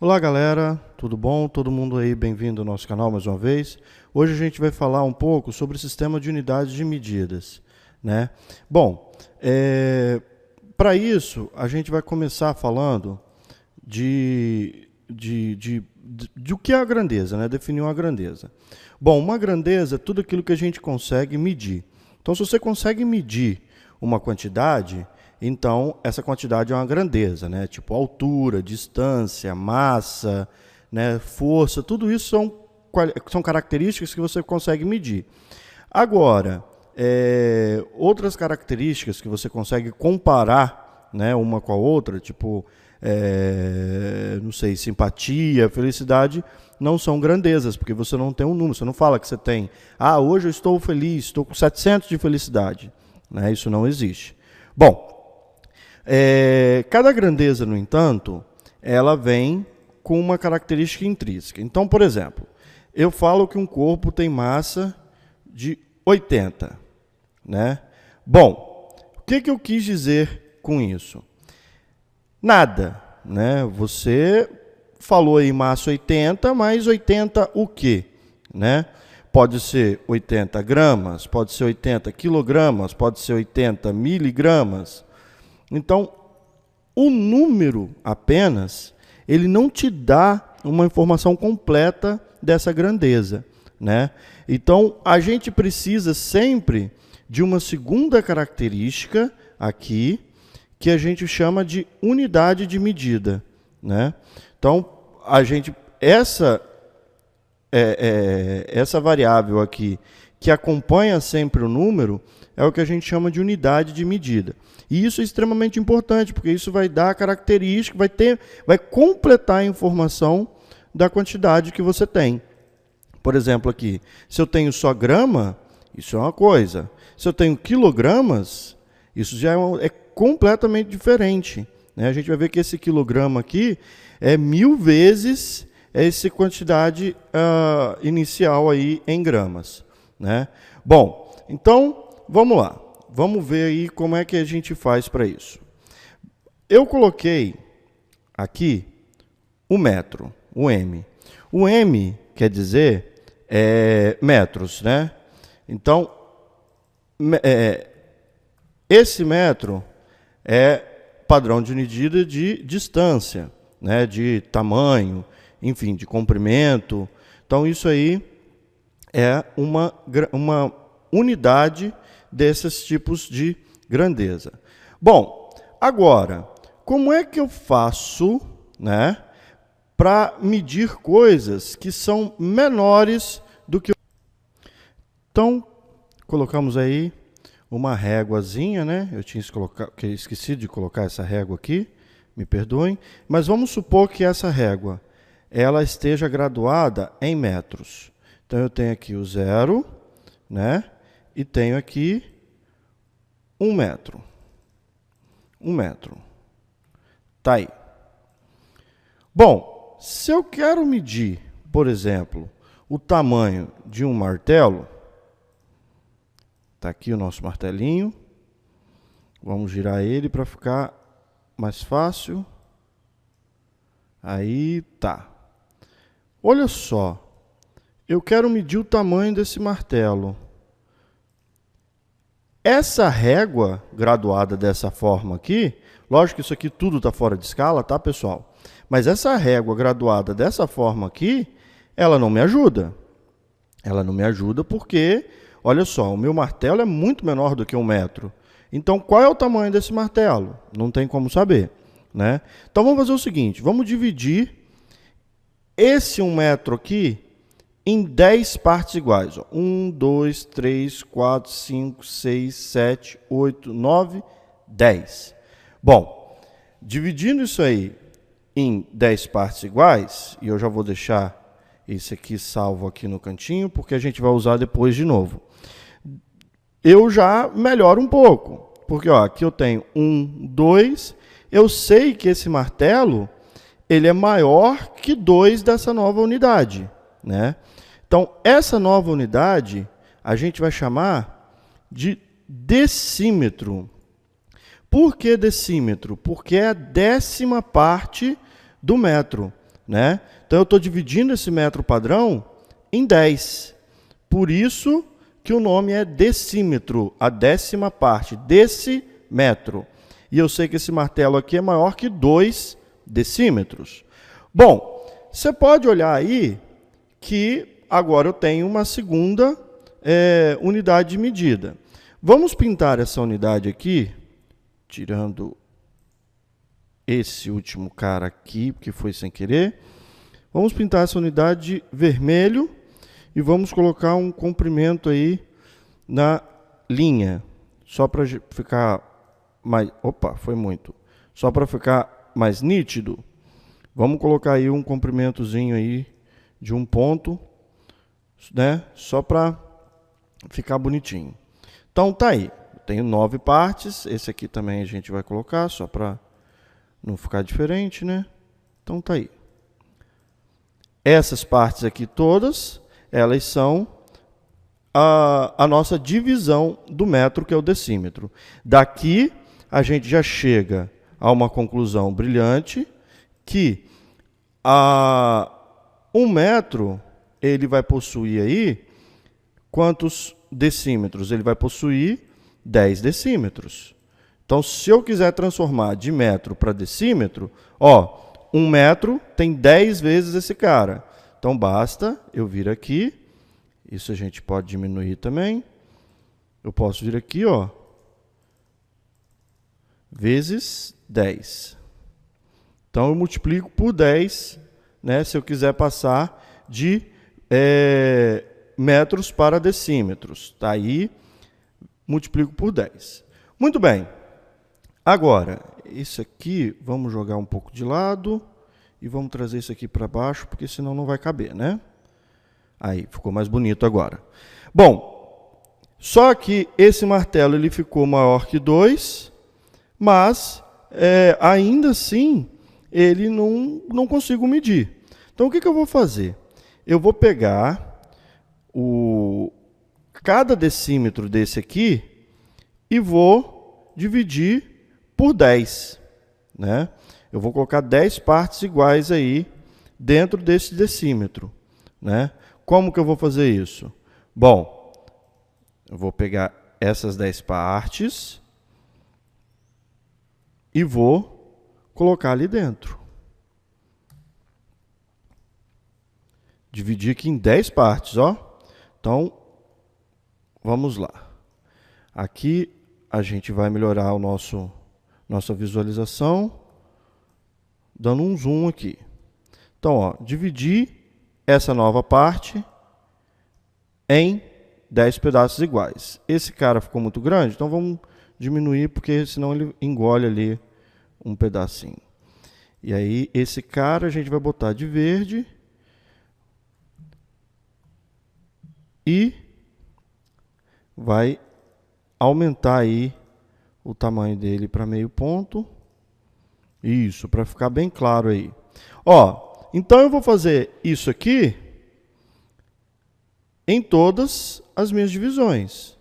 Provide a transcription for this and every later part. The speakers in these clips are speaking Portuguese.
Olá galera, tudo bom? Todo mundo aí bem-vindo ao nosso canal mais uma vez. Hoje a gente vai falar um pouco sobre o sistema de unidades de medidas, né? Bom, para isso a gente vai começar falando de o que é a grandeza, né? Definir uma grandeza. Bom, uma grandeza é tudo aquilo que a gente consegue medir. Então, se você consegue medir uma quantidade, então essa quantidade é uma grandeza, né? Tipo altura, distância, massa, né? Força, tudo isso são características que você consegue medir. Agora, outras características que você consegue comparar, né, uma com a outra, tipo, não sei, simpatia, felicidade, não são grandezas, porque você não tem um número, você não fala que você tem, hoje eu estou feliz, estou com 700 de felicidade, né? Isso não existe. Bom, cada grandeza, no entanto, ela vem com uma característica intrínseca. Então, por exemplo, eu falo que um corpo tem massa de 80, né? Bom, o que eu quis dizer com isso? Nada, né? Você falou aí massa 80, mas 80 o quê? Né? Pode ser 80 gramas, pode ser 80 quilogramas, pode ser 80 miligramas. Então, o número apenas, ele não te dá uma informação completa dessa grandeza, né? Então, a gente precisa sempre de uma segunda característica aqui, que a gente chama de unidade de medida, né? Então, essa variável aqui, que acompanha sempre o número, é o que a gente chama de unidade de medida. E isso é extremamente importante, porque isso vai dar a característica, vai completar a informação da quantidade que você tem. Por exemplo, aqui, se eu tenho só grama, isso é uma coisa. Se eu tenho quilogramas, isso já é completamente diferente, né? A gente vai ver que esse quilograma aqui é 1000 vezes essa quantidade inicial aí em gramas, né? Bom, então, vamos lá. Vamos ver aí como é que a gente faz para isso. Eu coloquei aqui o metro, o M. O M quer dizer metros, né? Então, esse metro é padrão de medida de distância, né? De tamanho, enfim, de comprimento. Então, isso aí é uma unidade desses tipos de grandeza. Bom, agora, como é que eu faço, né, para medir coisas que são menores do que... Então, colocamos aí uma réguazinha, né? Eu tinha esquecido de colocar essa régua aqui, me perdoem, mas vamos supor que essa régua ela esteja graduada em metros. Então, eu tenho aqui o 0, né? E tenho aqui 1 metro. 1 metro. Tá aí. Bom, se eu quero medir, por exemplo, o tamanho de um martelo, está aqui o nosso martelinho. Vamos girar ele para ficar mais fácil. Aí tá. Olha só. Eu quero medir o tamanho desse martelo. Essa régua graduada dessa forma aqui, lógico que isso aqui tudo está fora de escala, tá, pessoal? Mas essa régua graduada dessa forma aqui, ela não me ajuda. Ela não me ajuda porque, olha só, o meu martelo é muito menor do que 1 metro. Então, qual é o tamanho desse martelo? Não tem como saber, né? Então, vamos fazer o seguinte, vamos dividir esse 1 metro aqui em 10 partes iguais. Ó. 1, 2, 3, 4, 5, 6, 7, 8, 9, 10. Bom, dividindo isso aí em 10 partes iguais, e eu já vou deixar esse aqui salvo aqui no cantinho, porque a gente vai usar depois de novo. Eu já melhoro um pouco, porque ó, aqui eu tenho 1, 2, eu sei que esse martelo ele é maior que 2 dessa nova unidade, né? Então, essa nova unidade, a gente vai chamar de decímetro. Por que decímetro? Porque é a 10ª parte do metro, né? Então eu estou dividindo esse metro padrão em 10. Por isso que o nome é decímetro, a 10ª parte desse metro. E eu sei que esse martelo aqui é maior que 2 decímetros. Bom, você pode olhar aí que agora eu tenho uma segunda unidade de medida. Vamos pintar essa unidade aqui, tirando esse último cara aqui, que foi sem querer. Vamos pintar essa unidade de vermelho e vamos colocar um comprimento aí na linha, só para ficar mais... Opa, foi muito. Só para ficar mais nítido, vamos colocar aí um comprimentozinho aí de 1 ponto, né? Só para ficar bonitinho. Então tá aí, tenho 9 partes, esse aqui também a gente vai colocar, só para não ficar diferente, né? Então tá aí. Essas partes aqui todas, elas são a nossa divisão do metro, que é o decímetro. Daqui a gente já chega a uma conclusão brilhante, que 1 metro ele vai possuir aí quantos decímetros? Ele vai possuir 10 decímetros. Então, se eu quiser transformar de metro para decímetro, ó, 1 metro tem 10 vezes esse cara. Então, basta eu vir aqui, isso a gente pode diminuir também. Eu posso vir aqui, ó, vezes 10. Então, eu multiplico por 10, né, se eu quiser passar de metros para decímetros. Tá aí, multiplico por 10. Muito bem. Agora, isso aqui, vamos jogar um pouco de lado e vamos trazer isso aqui para baixo, porque senão não vai caber, né? Aí, ficou mais bonito agora. Bom, só que esse martelo ele ficou maior que 2, mas ainda assim ele não consigo medir. Então, o que eu vou fazer? Eu vou pegar cada decímetro desse aqui e vou dividir por 10, né? Eu vou colocar 10 partes iguais aí dentro desse decímetro, né? Como que eu vou fazer isso? Bom, eu vou pegar essas 10 partes e vou colocar ali dentro. Dividir aqui em 10 partes, ó. Então, vamos lá. Aqui a gente vai melhorar nossa visualização, dando um zoom aqui. Então, ó, dividir essa nova parte em 10 pedaços iguais. Esse cara ficou muito grande, então vamos diminuir, porque senão ele engole ali um pedacinho. E aí, esse cara a gente vai botar de verde e vai aumentar aí o tamanho dele para meio ponto. Isso, para ficar bem claro aí. Ó, então eu vou fazer isso aqui em todas as minhas divisões.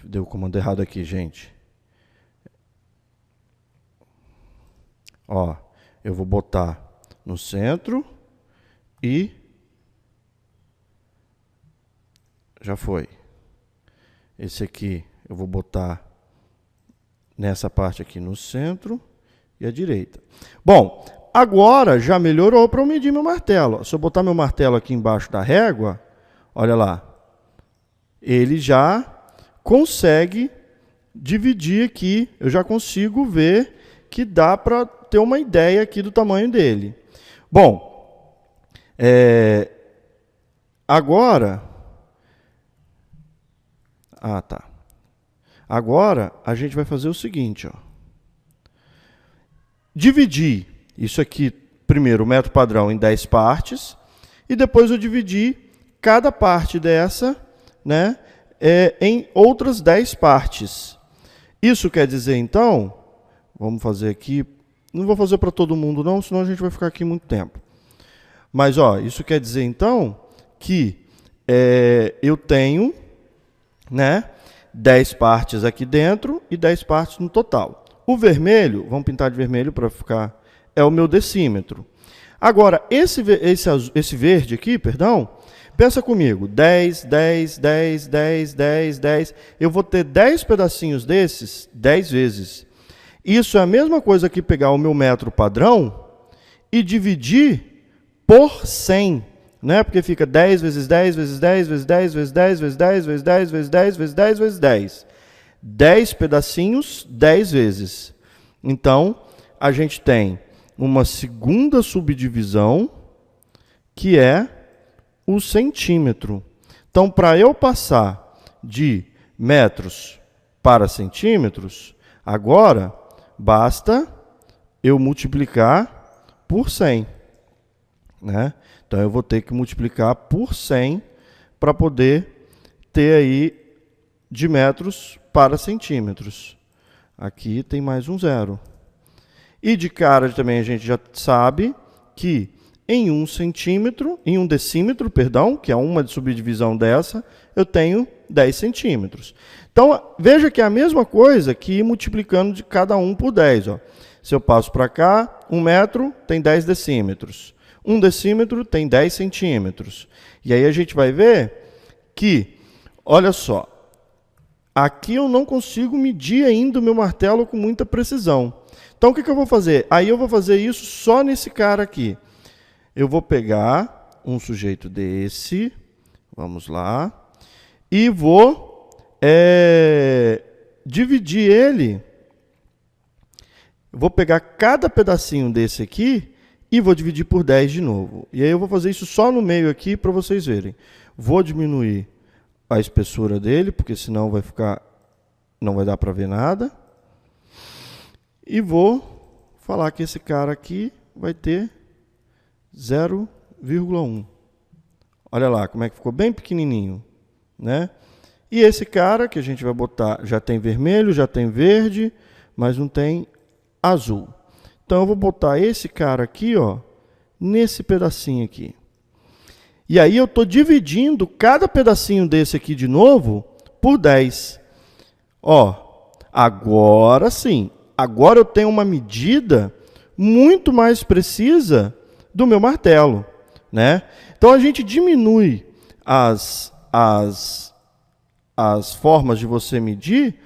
Deu o comando errado aqui, gente. Ó, eu vou botar no centro e já foi. Esse aqui eu vou botar nessa parte aqui no centro e à direita. Bom, agora já melhorou para eu medir meu martelo. Se eu botar meu martelo aqui embaixo da régua, olha lá, ele já consegue dividir aqui, eu já consigo ver que dá para ter uma ideia aqui do tamanho dele. Bom, agora... Ah, tá. Agora, a gente vai fazer o seguinte, ó. Dividir isso aqui, primeiro, o metro padrão em 10 partes, e depois eu dividir cada parte dessa, né, em outras 10 partes. Isso quer dizer, então, vamos fazer aqui, não vou fazer para todo mundo não, senão a gente vai ficar aqui muito tempo. Mas, ó, isso quer dizer, então, que eu tenho, né, 10 partes aqui dentro e 10 partes no total. O vermelho, vamos pintar de vermelho para ficar, é o meu decímetro. Agora, esse verde aqui, perdão, pensa comigo, 10, 10, 10, 10, 10, 10, eu vou ter 10 pedacinhos desses 10 vezes. Isso é a mesma coisa que pegar o meu metro padrão e dividir por 100, né? Porque fica 10 vezes 10 vezes 10 vezes 10 vezes 10 vezes 10 vezes 10 vezes 10 vezes 10 vezes 10. 10 pedacinhos, 10 vezes. Então, a gente tem uma segunda subdivisão, que é o centímetro. Então, para eu passar de metros para centímetros, agora basta eu multiplicar por 100. Né? Então, eu vou ter que multiplicar por 100 para poder ter aí de metros para centímetros. Aqui tem mais um zero. E de cara também a gente já sabe que em um decímetro, perdão, que é uma subdivisão dessa, eu tenho 10 centímetros. Então, veja que é a mesma coisa que ir multiplicando de cada um por 10. Ó. Se eu passo para cá, 1 metro tem 10 decímetros. 1 decímetro tem 10 centímetros. E aí a gente vai ver que, olha só, aqui eu não consigo medir ainda o meu martelo com muita precisão. Então, o que eu vou fazer? Aí eu vou fazer isso só nesse cara aqui. Eu vou pegar um sujeito desse, vamos lá, e vou dividir ele. Vou pegar cada pedacinho desse aqui e vou dividir por 10 de novo. E aí eu vou fazer isso só no meio aqui para vocês verem. Vou diminuir a espessura dele, porque senão não vai dar para ver nada. E vou falar que esse cara aqui vai ter 0,1. Olha lá como é que ficou bem pequenininho, né? E esse cara que a gente vai botar, já tem vermelho, já tem verde, mas não tem azul. Então eu vou botar esse cara aqui, ó, nesse pedacinho aqui. E aí eu estou dividindo cada pedacinho desse aqui de novo por 10. Ó, agora sim. Agora eu tenho uma medida muito mais precisa do meu martelo, né? Então a gente diminui as formas de você medir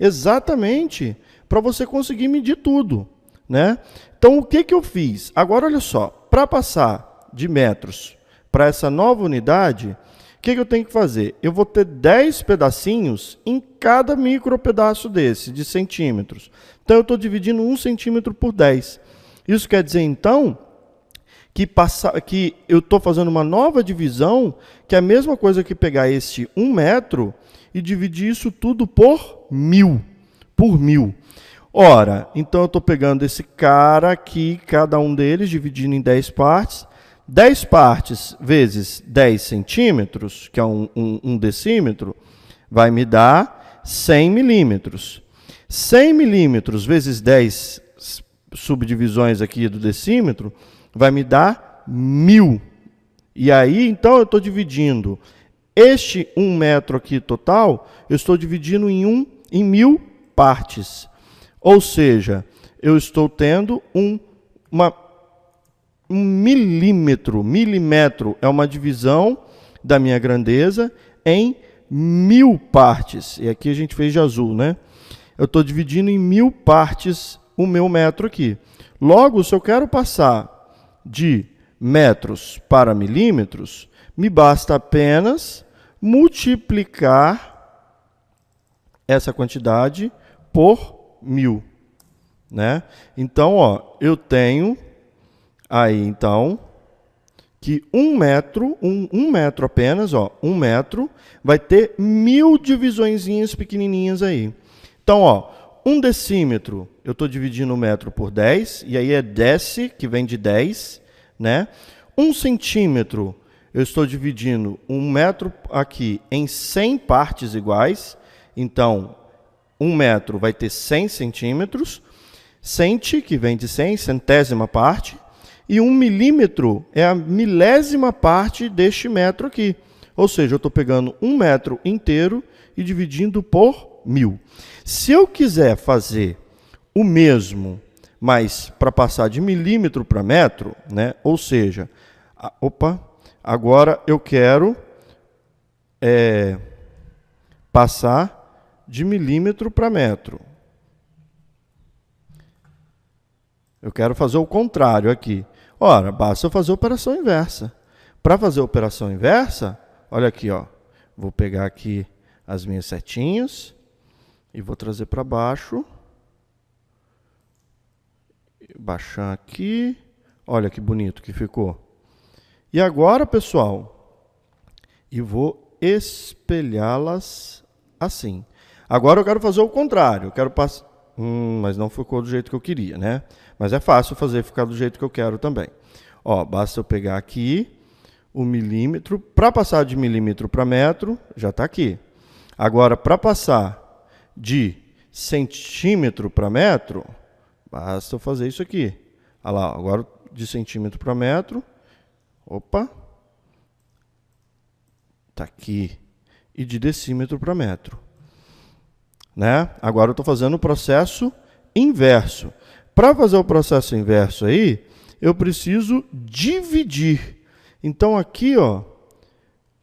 exatamente para você conseguir medir tudo, né? Então o que eu fiz? Agora olha só, para passar de metros para essa nova unidade, o que eu tenho que fazer? Eu vou ter 10 pedacinhos em cada micro pedaço desse, de centímetros. Então, eu estou dividindo 1 centímetro por 10. Isso quer dizer, então, que eu estou fazendo uma nova divisão, que é a mesma coisa que pegar este 1 metro e dividir isso tudo por 1000. Por 1000. Ora, então eu estou pegando esse cara aqui, cada um deles, dividindo em 10 partes. 10 partes vezes 10 centímetros, que é um decímetro, vai me dar 100 milímetros. 100 milímetros vezes 10 subdivisões aqui do decímetro, vai me dar 1000. E aí, então, eu estou dividindo este 1 metro aqui total, eu estou dividindo em 1000 partes. Ou seja, eu estou tendo um milímetro. Milímetro é uma divisão da minha grandeza em 1000 partes. E aqui a gente fez de azul, né? Eu estou dividindo em 1000 partes o meu metro aqui. Logo, se eu quero passar de metros para milímetros, me basta apenas multiplicar essa quantidade por 1000. Né? Então, ó, eu tenho aí, então, que 1 metro, um metro apenas, ó, 1 metro, vai ter 1000 divisõezinhas pequenininhas aí. Então, ó, 1 decímetro, eu estou dividindo o metro por 10, e aí é deci, que vem de 10, né? 1 centímetro, eu estou dividindo 1 metro aqui em 100 partes iguais, então, 1 metro vai ter 100 centímetros, centi, que vem de 100, centésima parte, e 1 milímetro é a milésima parte deste metro aqui. Ou seja, eu estou pegando 1 metro inteiro e dividindo por 1000. Se eu quiser fazer o mesmo, mas para passar de milímetro para metro, né? Ou seja, agora eu quero passar de milímetro para metro. Eu quero fazer o contrário aqui. Ora, basta eu fazer a operação inversa. Para fazer a operação inversa, olha aqui, ó. Vou pegar aqui as minhas setinhas e vou trazer para baixo. Baixar aqui. Olha que bonito que ficou. E agora, pessoal, eu vou espelhá-las assim. Agora eu quero fazer o contrário. Eu quero passar... mas não ficou do jeito que eu queria, né? Mas é fácil fazer ficar do jeito que eu quero também. Ó, basta eu pegar aqui o milímetro. Para passar de milímetro para metro, já está aqui. Agora, para passar de centímetro para metro, basta eu fazer isso aqui. Olha lá, agora de centímetro para metro. Opa! Está aqui. E de decímetro para metro. Né? Agora eu estou fazendo o processo inverso. Para fazer o processo inverso aí, eu preciso dividir. Então aqui, ó,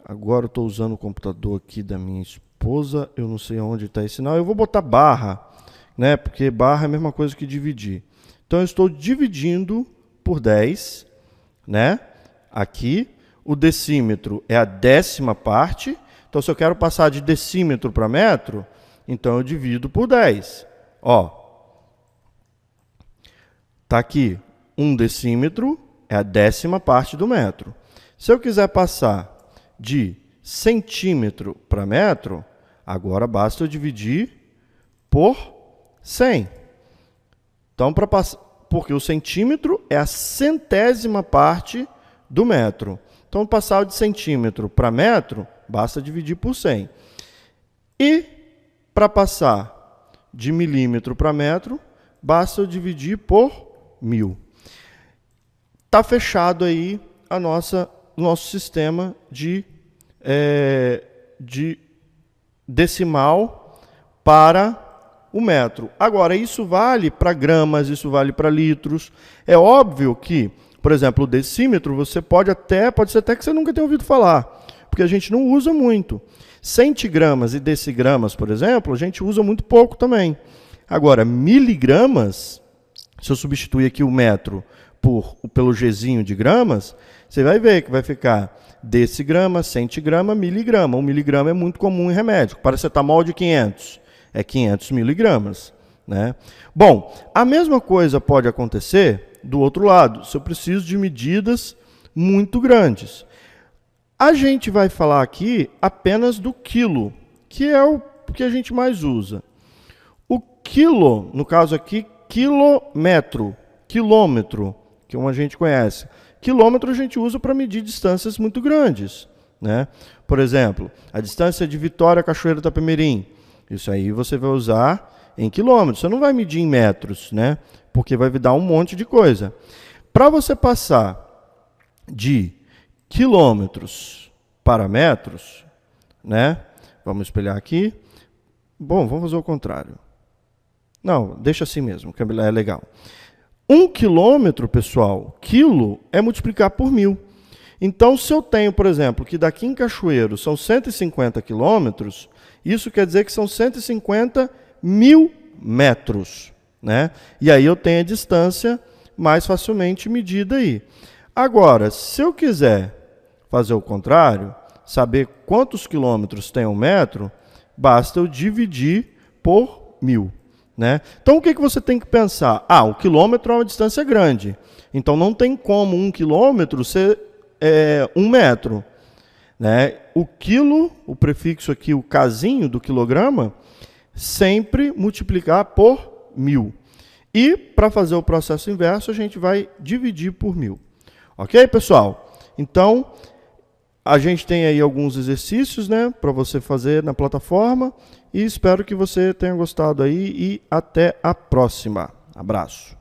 agora eu estou usando o computador aqui da minha esposa, eu não sei onde está esse sinal, eu vou botar barra, né? Porque barra é a mesma coisa que dividir. Então eu estou dividindo por 10, né? Aqui, o decímetro é a 10ª parte. Então se eu quero passar de decímetro para metro, então eu divido por 10. Ó, tá aqui 1 decímetro é a 10ª parte do metro. Se eu quiser passar de centímetro para metro, agora basta eu dividir por 100. Então, porque o centímetro é a 100ª parte do metro. Então, passar de centímetro para metro, basta dividir por 100. E para passar de milímetro para metro, basta eu dividir por 1000. Está fechado aí o nosso sistema de decimal para o metro. Agora, isso vale para gramas, isso vale para litros. É óbvio que, por exemplo, o decímetro, você pode ser até que você nunca tenha ouvido falar, porque a gente não usa muito. Centigramas e decigramas, por exemplo, a gente usa muito pouco também. Agora, miligramas, se eu substituir aqui o metro pelo Gzinho de gramas, você vai ver que vai ficar decigrama, centigrama, miligrama. 1 miligrama é muito comum em remédio. Paracetamol de 500 é 500 miligramas. Né? Bom, a mesma coisa pode acontecer do outro lado, se eu preciso de medidas muito grandes. A gente vai falar aqui apenas do quilo, que é o que a gente mais usa. O quilo, no caso aqui, quilômetro, que a gente conhece. Quilômetro a gente usa para medir distâncias muito grandes. Né? Por exemplo, a distância de Vitória a Cachoeira do Itapemirim. Isso aí você vai usar em quilômetros. Você não vai medir em metros, né? Porque vai dar um monte de coisa. Para você passar de quilômetros para metros, né? Vamos espelhar aqui. Bom, vamos fazer o contrário. Não, deixa assim mesmo, que é legal. 1 quilômetro, pessoal, quilo é multiplicar por 1000. Então, se eu tenho, por exemplo, que daqui em Cachoeiro são 150 quilômetros, isso quer dizer que são 150 mil metros. Né? E aí eu tenho a distância mais facilmente medida aí. Agora, se eu quiser fazer o contrário, saber quantos quilômetros tem 1 metro, basta eu dividir por 1000. Né? Então, o que você tem que pensar? O quilômetro é uma distância grande. Então, não tem como 1 quilômetro ser 1 metro. Né? O quilo, o prefixo aqui, o casinho do quilograma, sempre multiplicar por 1000. E, para fazer o processo inverso, a gente vai dividir por 1000. Ok, pessoal? Então, a gente tem aí alguns exercícios, né, para você fazer na plataforma. E espero que você tenha gostado aí e até a próxima. Abraço.